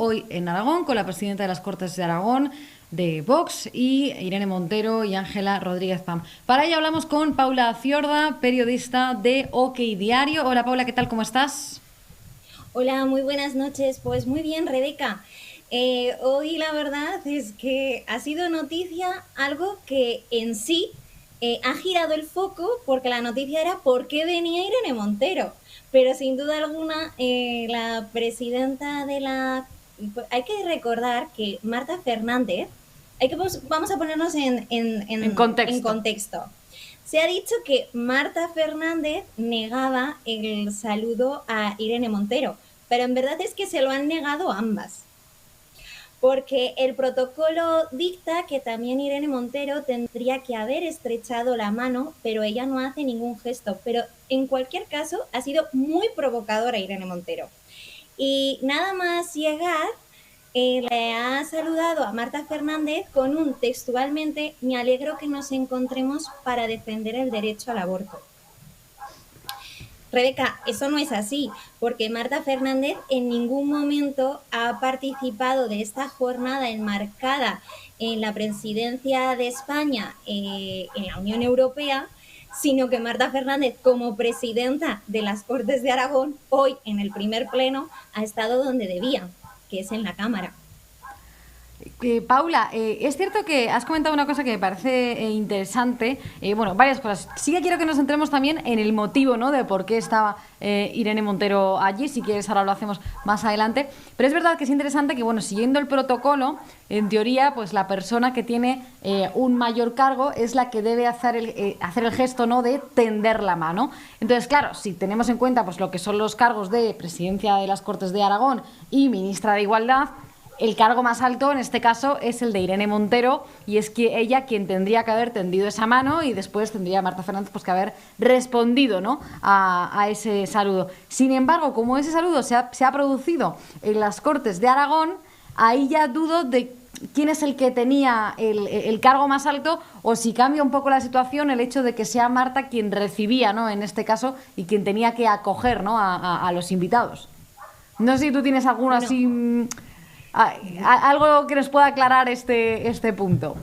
hoy en Aragón con la presidenta de las Cortes de Aragón de Vox y Irene Montero y Ángela Rodríguez Pam. Para ello hablamos con Paula Fiorda, periodista de OK Diario. Hola Paula, ¿qué tal? ¿Cómo estás? Hola, muy buenas noches. Pues muy bien, Rebeca. Hoy la verdad es que ha sido noticia algo que en sí ha girado el foco porque la noticia era por qué venía Irene Montero. Pero sin duda alguna, la presidenta de la... Hay que recordar que Marta Fernández, vamos a ponernos En en contexto. contexto. Se ha dicho que Marta Fernández negaba el saludo a Irene Montero, pero en verdad es que se lo han negado ambas. Porque el protocolo dicta que también Irene Montero tendría que haber estrechado la mano, pero ella no hace ningún gesto. Pero en cualquier caso, ha sido muy provocadora Irene Montero. Y nada más llegar, le ha saludado a Marta Fernández con un textualmente: me alegro que nos encontremos para defender el derecho al aborto. Rebeca, eso no es así, porque Marta Fernández en ningún momento ha participado de esta jornada enmarcada en la presidencia de España en la Unión Europea, sino que Marta Fernández, como presidenta de las Cortes de Aragón, hoy en el primer pleno ha estado donde debía, que es en la Cámara. Paula, es cierto que has comentado una cosa que me parece interesante. Bueno, varias cosas. Sí que quiero que nos centremos también en el motivo, ¿no?, de por qué estaba Irene Montero allí. Si quieres, ahora lo hacemos más adelante. Pero es verdad que es interesante que, bueno, siguiendo el protocolo, en teoría, pues la persona que tiene un mayor cargo es la que debe hacer el gesto, ¿no?, de tender la mano. Entonces, claro, si tenemos en cuenta pues lo que son los cargos de presidencia de las Cortes de Aragón y ministra de Igualdad, el cargo más alto en este caso es el de Irene Montero, y es que ella quien tendría que haber tendido esa mano, y después tendría Marta Fernández pues que haber respondido, ¿no?, a ese saludo. Sin embargo, como ese saludo se ha producido en las Cortes de Aragón, ahí ya dudo de quién es el que tenía el cargo más alto, o si cambia un poco la situación el hecho de que sea Marta quien recibía, ¿no?, en este caso, y quien tenía que acoger, ¿no?, a los invitados. No sé si tú tienes alguno Bueno, así, algo que nos pueda aclarar este punto.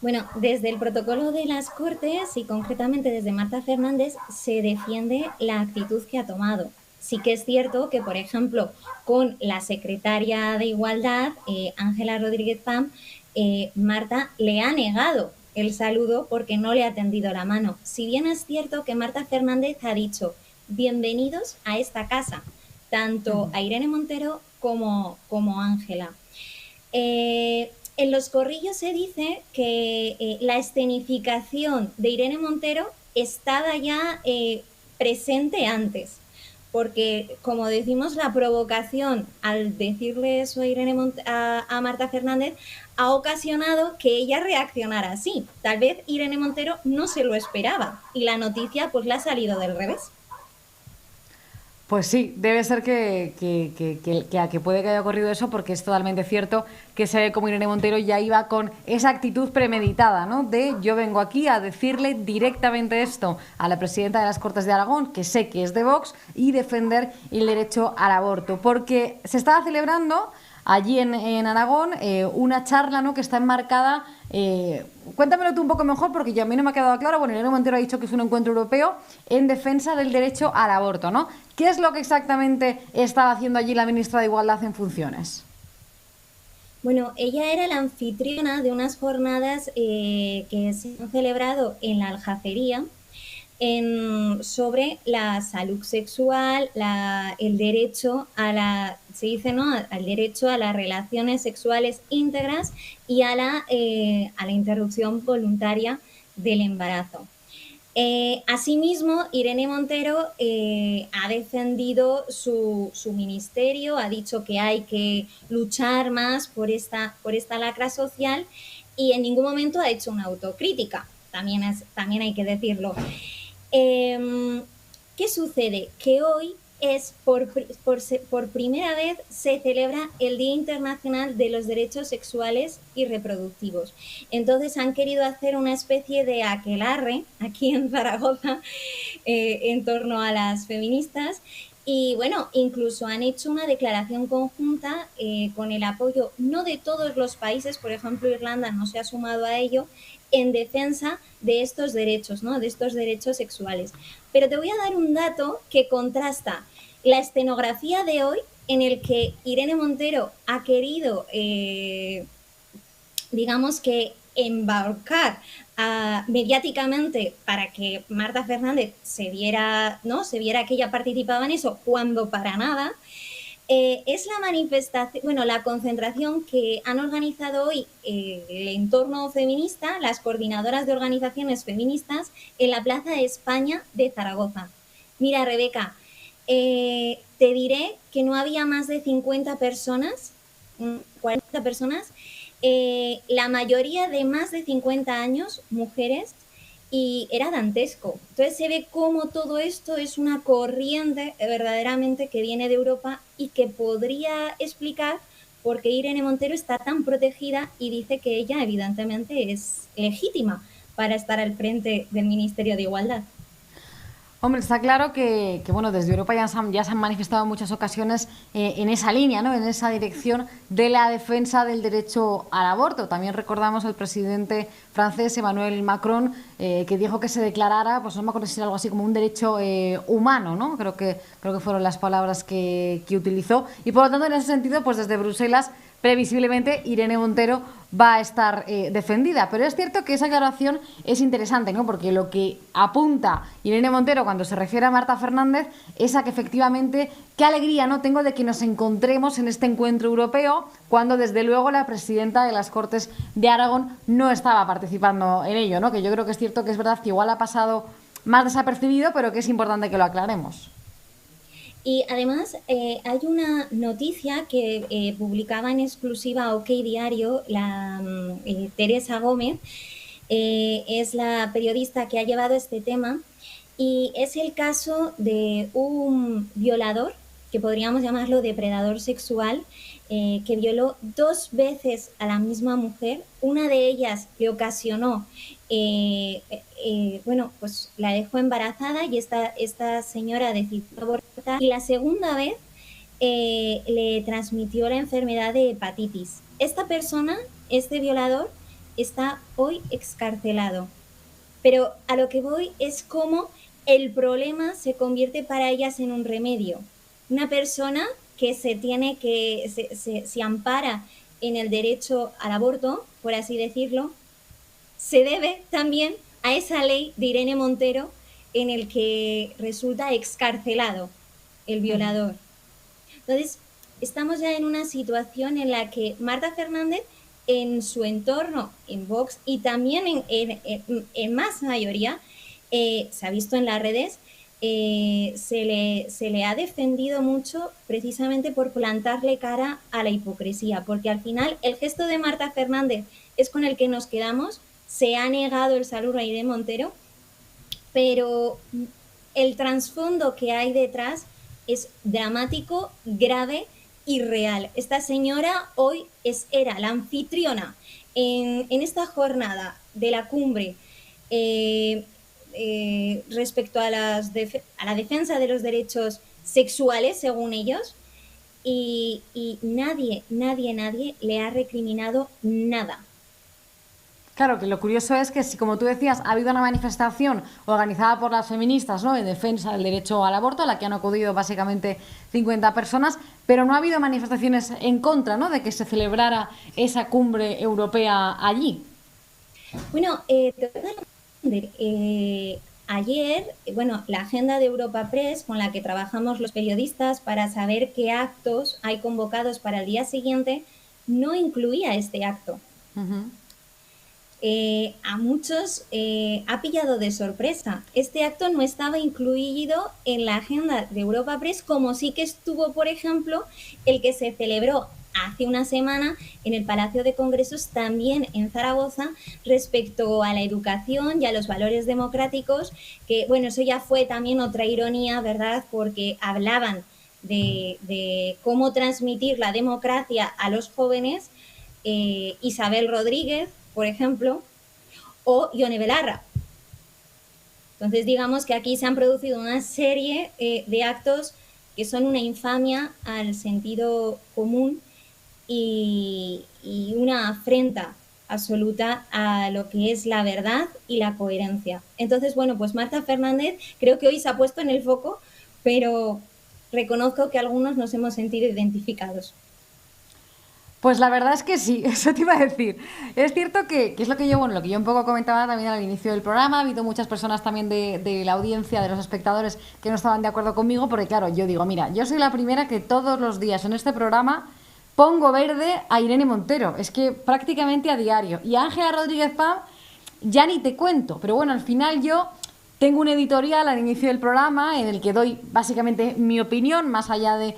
Bueno, desde el protocolo de las Cortes y concretamente desde Marta Fernández se defiende la actitud que ha tomado. Sí que es cierto que, por ejemplo, con la secretaria de Igualdad, Ángela Rodríguez Pam, Marta le ha negado el saludo porque no le ha tendido la mano. Si bien es cierto que Marta Fernández ha dicho bienvenidos a esta casa, tanto a Irene Montero como Ángela. En los corrillos se dice que la escenificación de Irene Montero estaba ya presente antes, porque como decimos, la provocación al decirle eso a, a Marta Fernández ha ocasionado que ella reaccionara así. Tal vez Irene Montero no se lo esperaba y la noticia pues le ha salido del revés. Pues sí, debe ser que puede que haya ocurrido eso, porque es totalmente cierto que se ve como Irene Montero ya iba con esa actitud premeditada, ¿no?, de yo vengo aquí a decirle directamente esto a la presidenta de las Cortes de Aragón, que sé que es de Vox, y defender el derecho al aborto. Porque se estaba celebrando allí en Aragón una charla, ¿no?, que está enmarcada. Cuéntamelo tú un poco mejor, porque ya a mí no me ha quedado claro. Bueno, Irene Montero ha dicho que es un encuentro europeo en defensa del derecho al aborto, ¿no? ¿Qué es lo que exactamente estaba haciendo allí la ministra de Igualdad en funciones? Bueno, ella era la anfitriona de unas jornadas que se han celebrado en la Aljafería sobre la salud sexual, el derecho a se dice, ¿no?, al derecho a las relaciones sexuales íntegras y a la interrupción voluntaria del embarazo. Asimismo, Irene Montero ha defendido su ministerio, ha dicho que hay que luchar más por esta lacra social, y en ningún momento ha hecho una autocrítica, también hay que decirlo. ¿Qué sucede? Que hoy es por primera vez se celebra el Día Internacional de los Derechos Sexuales y Reproductivos. Entonces han querido hacer una especie de aquelarre aquí en Zaragoza en torno a las feministas, Y bueno, incluso han hecho una declaración conjunta con el apoyo no de todos los países, por ejemplo Irlanda no se ha sumado a ello, en defensa de estos derechos, ¿no? De estos derechos sexuales. Pero te voy a dar un dato que contrasta la escenografía de hoy en el que Irene Montero ha querido, digamos que, embarcar mediáticamente para que Marta Fernández se viera, ¿no? Se viera que ella participaba en eso, cuando para nada. Es la manifestación, bueno, la concentración que han organizado hoy el entorno feminista, las coordinadoras de organizaciones feministas, en la Plaza de España de Zaragoza. Mira, Rebeca, te diré que no había más de 50 personas, 40 personas, la mayoría de más de 50 años, mujeres, y era dantesco. Entonces se ve cómo todo esto es una corriente verdaderamente que viene de Europa y que podría explicar por qué Irene Montero está tan protegida y dice que ella evidentemente es legítima para estar al frente del Ministerio de Igualdad. Hombre, está claro que, bueno, desde Europa ya se han manifestado en muchas ocasiones en esa línea, ¿no? En esa dirección de la defensa del derecho al aborto. También recordamos al presidente francés Emmanuel Macron, que dijo que se declarara, pues no me acuerdo si era algo así como un derecho humano, ¿no? Creo que fueron las palabras que utilizó. Y por lo tanto, en ese sentido, pues desde Bruselas previsiblemente Irene Montero va a estar defendida. Pero es cierto que esa aclaración es interesante, ¿no? Porque lo que apunta Irene Montero cuando se refiere a Marta Fernández es a que efectivamente, qué alegría no tengo de que nos encontremos en este encuentro europeo cuando desde luego la presidenta de las Cortes de Aragón no estaba participando en ello, ¿no? Que yo creo que es cierto que es verdad que igual ha pasado más desapercibido, pero que es importante que lo aclaremos. Y además hay una noticia que publicaba en exclusiva OK Diario la Teresa Gómez, es la periodista que ha llevado este tema, y es el caso de un violador, que podríamos llamarlo depredador sexual, que violó 2 veces a la misma mujer. Una de ellas le ocasionó, bueno, pues la dejó embarazada y esta señora decidió abortar. Y la segunda vez le transmitió la enfermedad de hepatitis. Esta persona, este violador, está hoy excarcelado. Pero a lo que voy es cómo el problema se convierte para ellas en un remedio. Una persona que se ampara en el derecho al aborto, por así decirlo, se debe también a esa ley de Irene Montero en el que resulta excarcelado el violador. Entonces, estamos ya en una situación en la que Marta Fernández, en su entorno, en Vox y también en más mayoría, se ha visto en las redes, se le ha defendido mucho precisamente por plantarle cara a la hipocresía, porque al final el gesto de Marta Fernández es con el que nos quedamos. Se ha negado el saludo a Irene Montero, pero el trasfondo que hay detrás es dramático, grave y real. Esta señora hoy era la anfitriona en esta jornada de la cumbre respecto a la defensa de los derechos sexuales, según ellos, y nadie le ha recriminado nada. Claro, que lo curioso es que si, como tú decías, ha habido una manifestación organizada por las feministas, ¿no?, en defensa del derecho al aborto, a la que han acudido básicamente 50 personas, pero no ha habido manifestaciones en contra, ¿no?, de que se celebrara esa cumbre europea allí. Bueno, ayer, bueno, la agenda de Europa Press, con la que trabajamos los periodistas para saber qué actos hay convocados para el día siguiente, no incluía este acto. Uh-huh. A muchos ha pillado de sorpresa. Este acto no estaba incluido en la agenda de Europa Press, como sí que estuvo, por ejemplo, el que se celebró hace una semana en el Palacio de Congresos, también en Zaragoza, respecto a la educación y a los valores democráticos, que, bueno, eso ya fue también otra ironía, ¿verdad?, porque hablaban de cómo transmitir la democracia a los jóvenes, Isabel Rodríguez, por ejemplo, o Ione Belarra. Entonces, digamos que aquí se han producido una serie de actos que son una infamia al sentido común y una afrenta absoluta a lo que es la verdad y la coherencia. Entonces, bueno, pues Marta Fernández creo que hoy se ha puesto en el foco, pero reconozco que algunos nos hemos sentido identificados. Pues la verdad es que sí, eso te iba a decir. Es cierto que es lo que yo, bueno, lo que yo un poco comentaba también al inicio del programa. Ha habido muchas personas también de la audiencia, de los espectadores, que no estaban de acuerdo conmigo, porque claro, yo digo, mira, yo soy la primera que todos los días en este programa pongo verde a Irene Montero. Es que prácticamente a diario. Y a Ángela Rodríguez Pam ya ni te cuento, pero bueno, al final yo tengo un editorial al inicio del programa en el que doy básicamente mi opinión, más allá de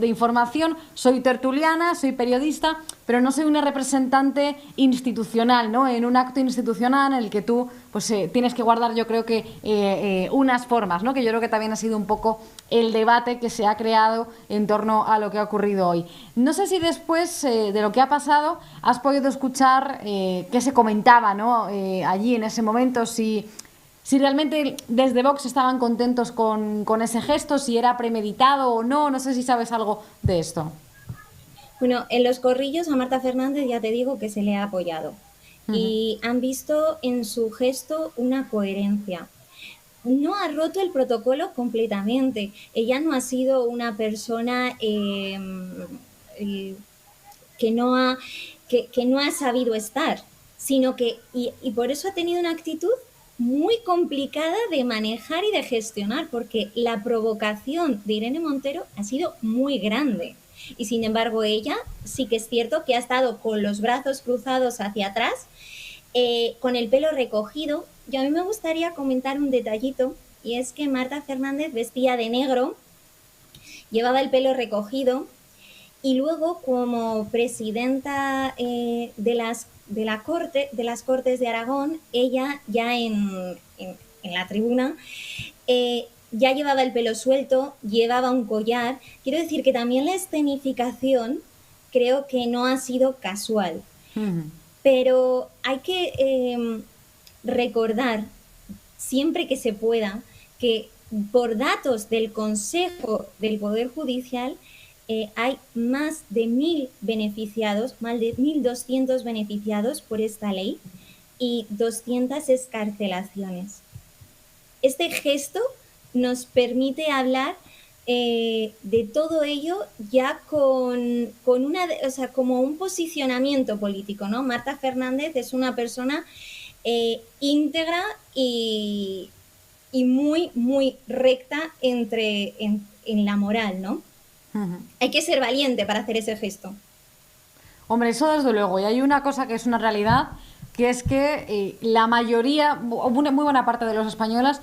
información. Soy tertuliana, soy periodista, pero no soy una representante institucional, ¿no? En un acto institucional en el que tú pues tienes que guardar, yo creo que unas formas, ¿no? Que yo creo que también ha sido un poco el debate que se ha creado en torno a lo que ha ocurrido hoy. No sé si después de lo que ha pasado has podido escuchar qué se comentaba, ¿no? Allí en ese momento, si realmente desde Vox estaban contentos con ese gesto, si era premeditado o no. No sé si sabes algo de esto. Bueno, en los corrillos a Marta Fernández ya te digo que se le ha apoyado y han visto en su gesto una coherencia. No ha roto el protocolo completamente. Ella no ha sido una persona que, no ha, que no ha sabido estar, sino que, y por eso ha tenido una actitud muy complicada de manejar y de gestionar, porque la provocación de Irene Montero ha sido muy grande. Y sin embargo, ella sí que es cierto que ha estado con los brazos cruzados hacia atrás, con el pelo recogido. Y a mí me gustaría comentar un detallito, y es que Marta Fernández vestía de negro, llevaba el pelo recogido, y luego como presidenta de las Cortes de Aragón, ella ya en la tribuna ya llevaba el pelo suelto, llevaba un collar. Quiero decir que también la escenificación creo que no ha sido casual. Pero hay que recordar siempre que se pueda que por datos del Consejo del Poder Judicial hay más de 1.000 beneficiados, más de 1.200 beneficiados por esta ley y 200 excarcelaciones. Este gesto nos permite hablar de todo ello ya con una, o sea, como un posicionamiento político, ¿no? Marta Fernández es una persona íntegra y muy, muy recta en la moral, ¿no? Hay que ser valiente para hacer ese gesto. Hombre, eso desde luego. Y hay una cosa que es una realidad, que es que la mayoría, una muy buena parte de los españoles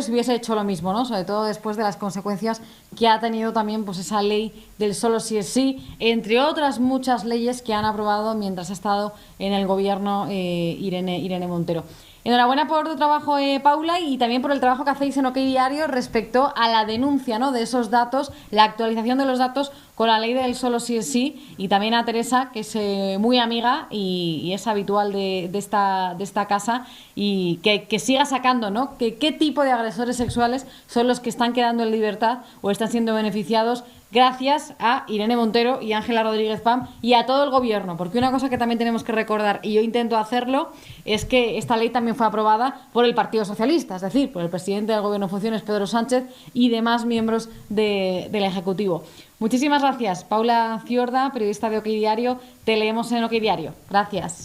hubiese hecho lo mismo, ¿no? Sobre todo después de las consecuencias que ha tenido también pues esa ley del solo sí es sí, entre otras muchas leyes que han aprobado mientras ha estado en el gobierno Irene Montero. Enhorabuena por tu trabajo, Paula, y también por el trabajo que hacéis en OK Diario respecto a la denuncia, ¿no?, de esos datos, la actualización de los datos con la ley del solo sí es sí, y también a Teresa, que es muy amiga y es habitual de esta casa, y que siga sacando, ¿no?, qué tipo de agresores sexuales son los que están quedando en libertad o están siendo beneficiados gracias a Irene Montero y Ángela Rodríguez Pam y a todo el gobierno, porque una cosa que también tenemos que recordar, y yo intento hacerlo, es que esta ley también fue aprobada por el Partido Socialista, es decir, por el presidente del gobierno en funciones, Pedro Sánchez, y demás miembros del Ejecutivo. Muchísimas gracias, Paula Ciorda, periodista de OK Diario. Te leemos en OK Diario. Gracias.